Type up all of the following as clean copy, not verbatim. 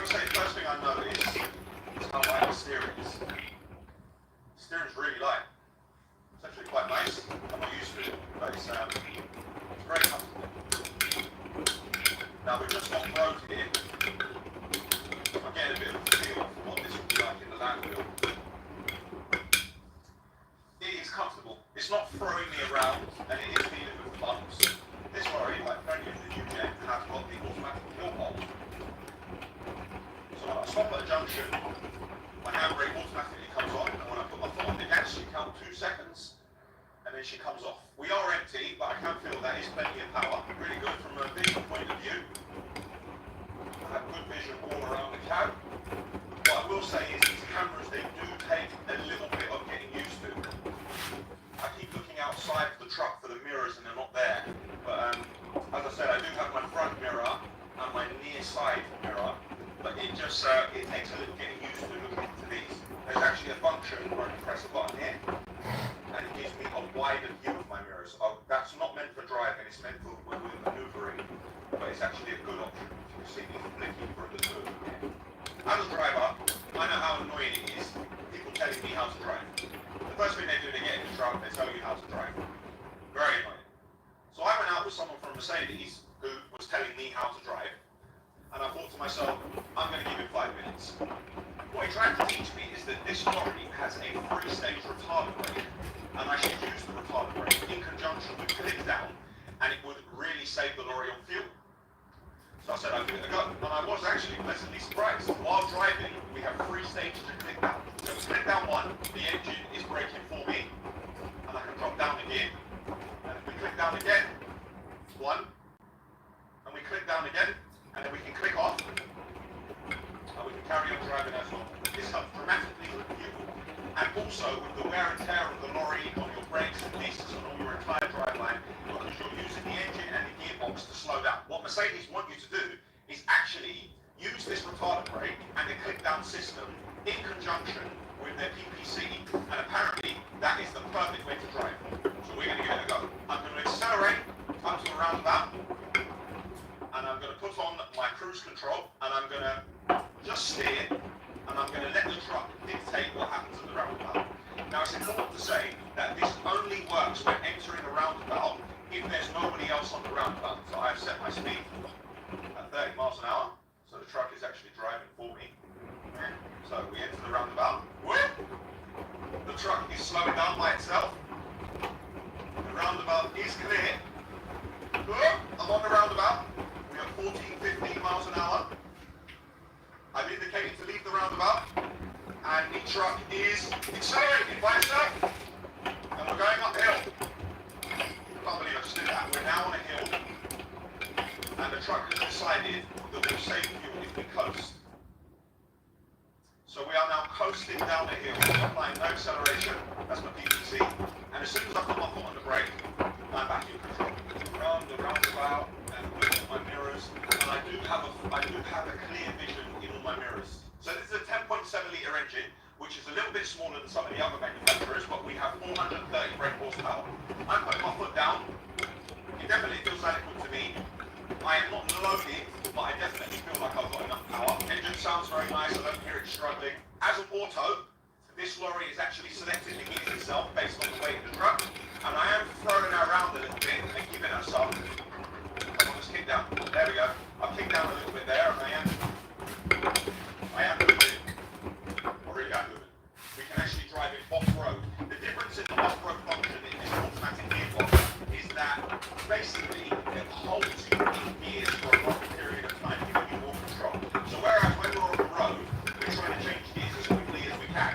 going to say the first thing I noticed is how light the steering is. The steering's really light. It's actually quite nice. I'm not used to it, but it's very comfortable. Now we've just got road here. I'm getting a bit of a feel for what this would be like in the land wheel. It is comfortable. It's not throwing me around, and it is dealing with the bumps. This lorry, like plenty of the new gen, has got the automatic hill hold. So when I stop at a junction, my handbrake automatically comes on, and when I put my foot on the gas, she counts 2 seconds, and then she comes off. We are empty, but I can feel that is plenty of power. Really good from a vision point of view. I have good vision all around the cab. What I will say is these cameras, they do take a little bit of getting used to. I keep looking outside of the truck for the mirrors and they're not there. But as I said, I do have my front mirror and my near side mirror, but it just it takes a little getting used to looking into these. There's actually a function where I can press a button here and it gives me a wider view of my mirrors. That's not meant for driving, it's meant for when we're maneuvering, but it's actually a good option. You can see me flicking through the hood here. As a driver, I know how annoying it is, people telling me how to drive. The first thing they do, they get in the truck, they tell you how to drive. Very annoying. So I went out with someone from Mercedes who was telling me how to drive, and I thought to myself, I'm going to give him 5 minutes. What he tried to teach me is that this lorry has a 3-stage retarder brake, and I should use the retarder brake in conjunction with click down, and it would really save the lorry on fuel. So I said I'd give it a go, and I was actually pleasantly surprised. While driving, we have 3 stages of click down. So with click down 1, the engine is braking for me, and I can drop down the gear. And if we click down again, 1, and we click down again, and then we can click off, and we can carry on driving as well. This helps dramatically with fuel, and also with the wear and tear of the lorry on your brakes and discs and on your entire driveline, because you're using the engine and the gearbox to slow down. What Mercedes want you to do is actually use this retarder brake and the click down system in conjunction with their PPC, and apparently that is the perfect way to drive. So we're going to give it a go. I'm going to accelerate up to a roundabout, and I'm going to put on my cruise control, and I'm going to just steer, and I'm going to let the truck dictate what happens at the roundabout. Now it's important to say that this only works when entering a roundabout if there's nobody else on the roundabout. So I've set my speed at 30 miles an hour, so the truck is actually driving for me. So we enter the roundabout. The truck is slowing down by itself. The roundabout is clear. I'm on the roundabout. We are 14, 15 miles an hour. I've indicated to leave the roundabout, and the truck is accelerating by itself. And we're going uphill. I can't believe I just did that. We're now on a hill, and the truck has decided that we'll save fuel if we coast. So we are now coasting down the hill, applying no acceleration. That's my PPC. And as soon as I put my foot on the brake, I'm back in control. Around the roundabout and looking at my mirrors, and I do have a clear vision in all my mirrors. So this is a 10.7 litre engine, which is a little bit smaller than some of the other manufacturers, but we have 430 brake horsepower. I'm putting my foot down. It definitely feels adequate to me. I am not loaded, but I definitely feel like I've got enough power. Engine sounds very nice, I don't hear it struggling. As an auto, this lorry is actually selecting the gears itself based on the weight of the truck, and I am throwing her around a little bit and giving her some. Come on, let's kick down. There we go. I've kicked down a little bit there, and I am moving. I really am moving. We can actually drive it off-road. The difference in the off-road function in this automatic gearbox is that basically it holds you in gears for a long period of time, giving you more control. So whereas when we're on the road, we're trying to change gears as quickly as we can.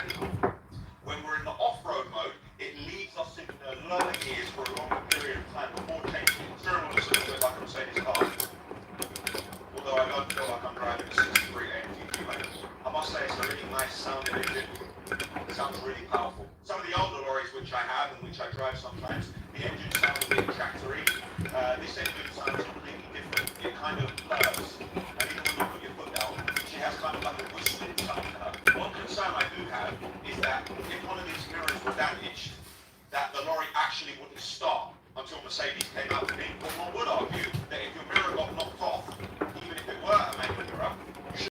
When we're in the off-road mode, it leaves us in the lower gears for a longer period of time before changing. Steering wheel is a little bit like a Mercedes car. Although I don't feel like I'm driving a 63 AMG G-Wagon. I must say it's a really nice sounding engine. It sounds really powerful. Some of the older lorries which I have and which I drive sometimes, the engine sounds a bit tractory. This engine sounds completely different. It kind of purrs. And even when you put your foot down, she has kind of like a whistling sound to her. One concern I do have is that if one of these mirrors were damaged, that the lorry actually wouldn't start until Mercedes